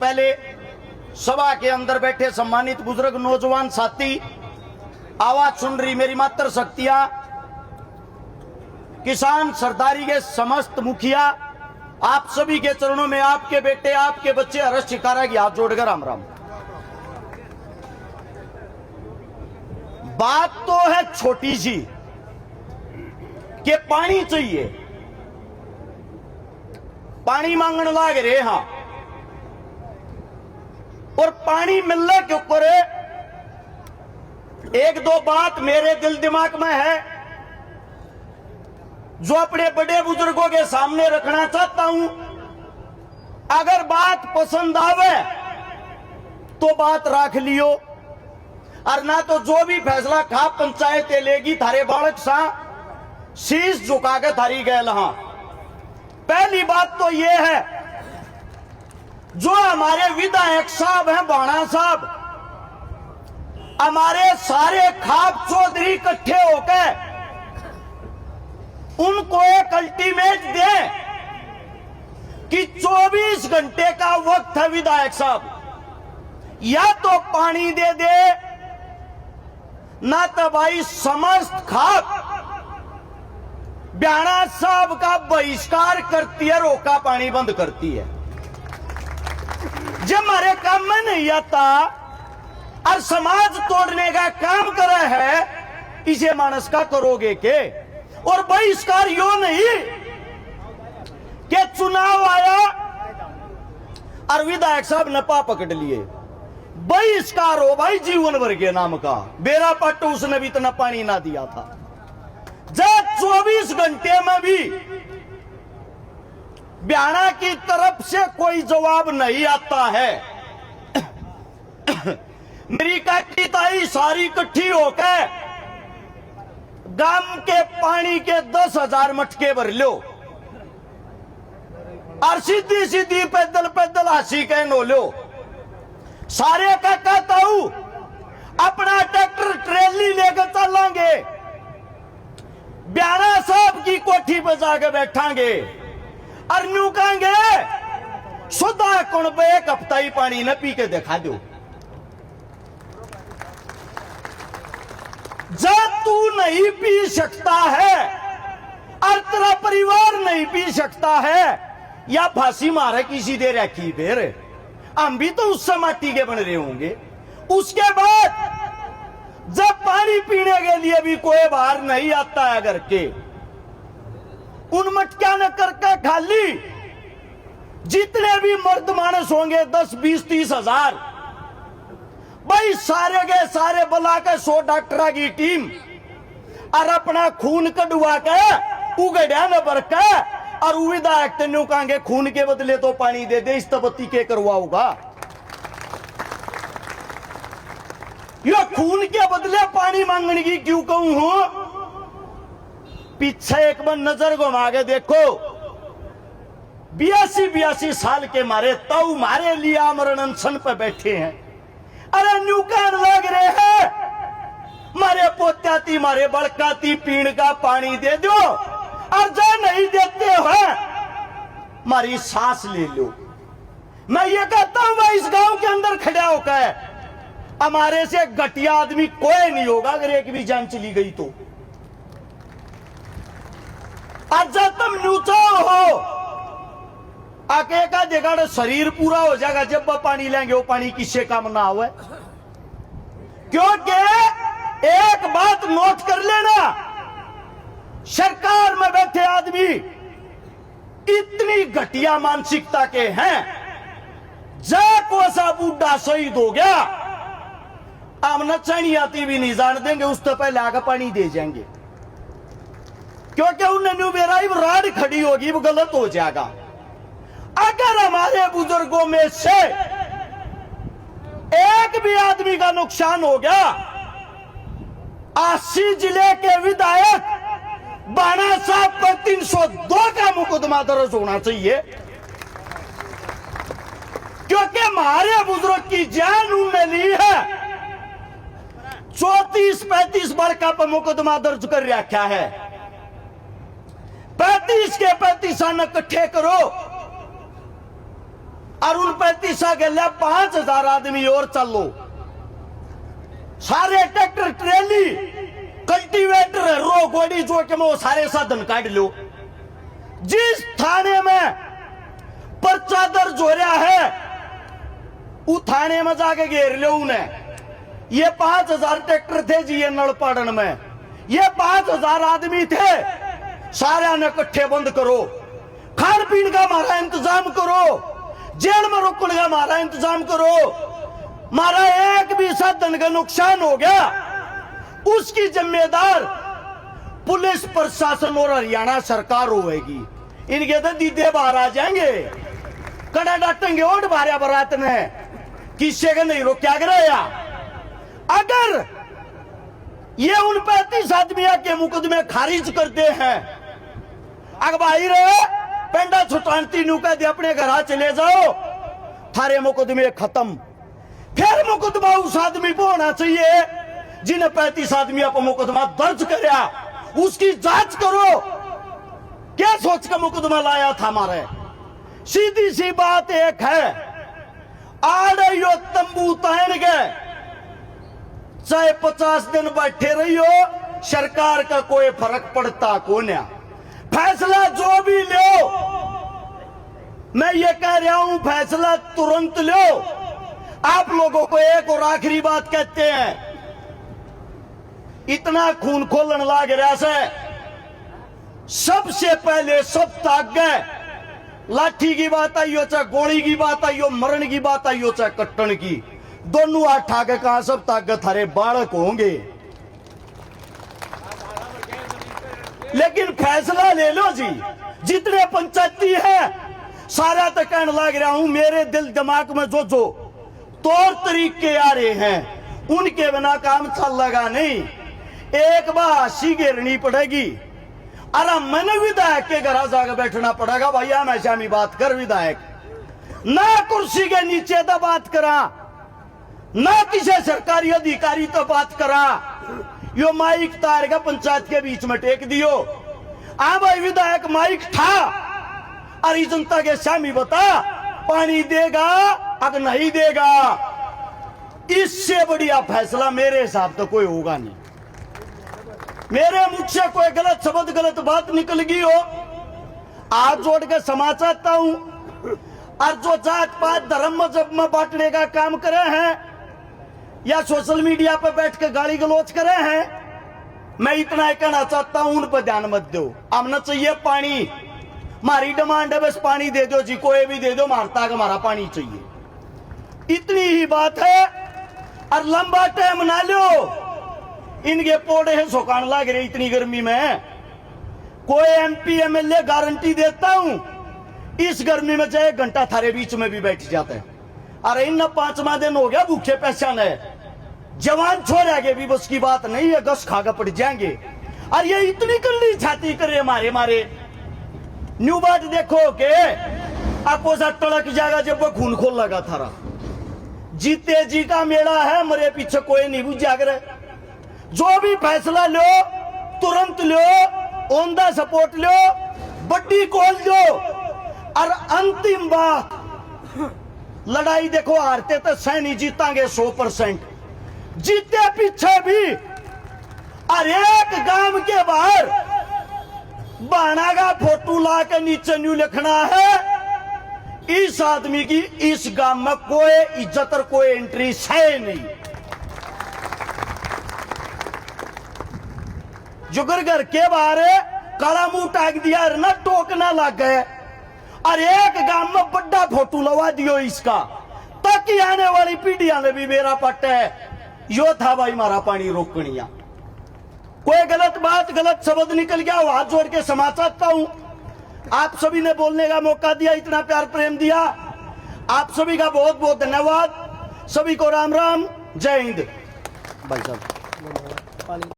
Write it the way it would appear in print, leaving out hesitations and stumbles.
पहले सभा के अंदर बैठे सम्मानित बुजुर्ग नौजवान साथी, आवाज सुन रही मेरी मातृ शक्तियां, किसान सरदारी के समस्त मुखिया, आप सभी के चरणों में आपके बेटे, आपके बच्चे हर्ष शिकारा की हाथ जोड़कर राम राम। बात तो है छोटी सी कि पानी चाहिए, पानी मांगने लाग रहे हाँ, और पानी मिलने के ऊपर एक दो बात मेरे दिल दिमाग में है जो अपने बड़े बुजुर्गों के सामने रखना चाहता हूं। अगर बात पसंद आवे तो बात रख लियो, और ना तो जो भी फैसला खा पंचायत लेगी थारे बालक सा शीश झुका के थारी गैल। हाँ, पहली बात तो यह है, जो हमारे विधायक साहब हैं बाणा साहब, हमारे सारे खाप चौधरी इकट्ठे होकर उनको एक अल्टीमेट दे कि 24 घंटे का वक्त है विधायक साहब, या तो पानी दे दे, ना तो भाई समस्त खाप ब्याणा साहब का बहिष्कार करती है, रोका पानी बंद करती है। जब हमारे काम में नहीं आता और समाज तोड़ने का काम करे है, इसे मानस का करोगे के? और बहिष्कार यो नहीं कि चुनाव आया और विधायक साहब नपा पकड़ लिए, बहिष्कार हो भाई जीवन भर के नाम का। बेरा पट्टू उसने भी इतना पानी ना दिया था। जब 24 घंटे में भी ब्याणा की तरफ से कोई जवाब नहीं आता है, मेरी काकी ताई सारी इकट्ठी होकर गांव के पानी के 10,000 मटके भर लो और सीधी सीधी पैदल पैदल हासी कह नो लो। सारे का कहता हूं अपना ट्रैक्टर ट्रेली लेकर चलेंगे, ब्याणा साहब की कोठी पर जाकर बैठांगे और न्यू कहेंगे सुधा कौन पे एक हफ्ता ही पानी न पी के दिखा दो। जब तू नहीं पी सकता है और तेरा परिवार नहीं पी सकता है, या फांसी मारे किसी दे रखी, फिर हम भी तो उससे माटी के बन रहे होंगे। उसके बाद जब पानी पीने के लिए भी कोई बाहर नहीं आता है घर के, उन मटकिया न करके खाली जितने भी मर्द मानस होंगे 10, 20, 30 हजार, भाई सारे के सारे बुला के 100 डॉक्टर की टीम और अपना खून कढ़वा के उगड़िया न भर के और विधायक तेनू कहेंगे खून के बदले तो पानी दे दे, इस तबत्ती के करवाऊंगा। ये खून के बदले पानी मांगने की क्यों कहूं हूं? पीछे एक बार नजर घुमा के देखो, 82 साल के मारे तो मारे लिए आमरण अनशन पे बैठे हैं। अरे न्यू कहने लग रहे हैं मारे पोत्याती मारे बड़काती पीण का पानी दे दो, और जो नहीं देते हो मारी सांस ले लो। मैं ये कहता हूं मैं इस गांव के अंदर खड़ा होकर, हमारे से घटिया आदमी कोई नहीं होगा अगर एक भी जान चली गई तो। आज जब तुम न्यूचा हो आके का जगह शरीर पूरा हो जाएगा, जब वह पानी लेंगे वो पानी किससे काम ना आवे। क्योंकि एक बात नोट कर लेना, सरकार में बैठे आदमी इतनी घटिया मानसिकता के हैं, जब को सा बूढ़ा शहीद हो गया हम नचनी आती भी नहीं जान देंगे, उस तो पहले आगे पानी दे जाएंगे, क्योंकि उन्हें न्यू बेराई राड खड़ी होगी वो गलत हो जाएगा। अगर हमारे बुजुर्गों में से एक भी आदमी का नुकसान हो गया, 80 जिले के विधायक बाणा साहब पर 302 का मुकदमा दर्ज होना चाहिए, क्योंकि हमारे बुजुर्ग की जान उन्होंने ली है। 34-35 बड़का पर मुकदमा दर्ज कर रखा है, 35 के 35 आना इकट्ठे करो और उन 35 के लिए 5000 आदमी और चल लो। सारे ट्रैक्टर ट्रेली कल्टीवेटर रो गोड़ी जो के वो सारे साधन काट लो। जिस थाने में पर्चा दर्ज हो रहा है उस थाने में जाके घेर लो उन्हें। ये 5000 ट्रैक्टर थे जी ये नलपाड़न में, ये 5000 आदमी थे। सारे ने इकट्ठे बंद करो, खान पीन का हमारा इंतजाम करो, जेल में रोकने का हमारा इंतजाम करो। हमारा एक भी साधन का नुकसान हो गया उसकी जिम्मेदार पुलिस प्रशासन और हरियाणा सरकार होगी। इनके तो दीदे बाहर आ जाएंगे, कड़ा डांटेंगे ओट भारिया बरात ने किसी का नहीं रोक क्या कराया। अगर ये उन 35 आदमियों के मुकदमे खारिज करते हैं, अगर भाई रहे पेंडा छुटानती नू कह दे अपने घर चले जाओ, थारे मुकदमे खत्म। फिर मुकदमा उस आदमी को होना चाहिए जिन्हें 35 आदमियों को मुकदमा दर्ज कराया, उसकी जांच करो क्या सोच कर मुकदमा लाया था हमारे। सीधी सी बात एक है, आड़े यो तंबू तान गए चाहे 50 दिन बैठे रही हो, सरकार का कोई फर्क पड़ता कौन है। फैसला जो भी लो, मैं ये कह रहा हूं फैसला तुरंत लो। आप लोगों को एक और आखिरी बात कहते हैं, इतना खून खोलन लाग रहा से सबसे पहले सब ताक गए। लाठी की बात आई हो चाहे गोली की बात आई हो, मरण की बात आई हो चाहे कट्टन की, दोनों हाथ ठाके कहा सब ताकत थारे बालक होंगे। लेकिन फैसला ले लो जी। जितने पंचायती है सारा तो कहने लग रहा हूं, मेरे दिल दिमाग में जो जो तौर तरीके आ रहे हैं उनके बिना काम चल लगा नहीं। एक बार हंसी घेरनी पड़ेगी। अरे मैंने विधायक के घर जाकर बैठना पड़ेगा भैया, हमेशा मी बात कर विधायक ना कुर्सी के नीचे तो बात करा, ना किसी सरकारी अधिकारी तो बात करा। यो माइक तार का पंचायत के बीच में टेक दियो। आ भाई विधायक माइक ठा अरे जनता के सामने बता पानी देगा अगर नहीं देगा। इससे बढ़िया फैसला मेरे हिसाब तो कोई होगा नहीं। मेरे मुख से कोई गलत शब्द गलत बात निकल गई हो, हाथ जोड़ के क्षमा चाहता हूं। और जो जात पात धर्म मजहब में बांटने का काम करे हैं या सोशल मीडिया पर बैठ के गाली गलौज करे हैं, मैं इतना ही कहना चाहता हूं उन पर ध्यान मत दो। हमने चाहिए पानी, हमारी डिमांड है बस पानी दे दो जी, कोई भी दे दो, मारता का हमारा पानी चाहिए, इतनी ही बात है। और लंबा टाइम ना लो, इनके पोड़े हैं सुखान लग रहे इतनी गर्मी में। कोई एमपी एमएलए गारंटी देता हूं इस गर्मी में चाहे घंटा थारे बीच में भी बैठ जाते हैं। अरे इन 5वां दिन हो गया भूखे पैसा ने, जवान छोड़ आगे भी बस की बात नहीं है, गस खाकर पड़ जाएंगे। और ये इतनी कल्ली छाती करे मारे मारे। न्यू बात देखो के आपको सा तड़क जाएगा जब वो खून खोल लगा थारा। जीते जी का मेला है, मरे पीछे कोई नहीं बुझ जागर। जो भी फैसला लो तुरंत लो, ऑन द सपोर्ट लो, बड्डी कॉल लो। और अंतिम बात, लड़ाई देखो हारते तो सैनी जीतांगे 100%, जीते पीछे भी। और एक गांव के बाहर बाणा का फोटो ला के नीचे न्यू लिखना है इस आदमी की इस गांव में कोई इज्जत और कोई एंट्री है नहीं। जुगर घर के बाहर काला मुंह टाक दिया ना, टोकना लग गए। और एक गांव में बड़ा फोटो लगा दियो इसका, ताकि आने वाली पीढ़ियां में भी मेरा पट है यो था भाई हमारा पानी रोकनिया। कोई गलत बात गलत शब्द निकल गया हाथ जोड़ के क्षमा चाहता हूं। आप सभी ने बोलने का मौका दिया, इतना प्यार प्रेम दिया, आप सभी का बहुत बहुत धन्यवाद। सभी को राम राम, जय हिंद। भाई साहब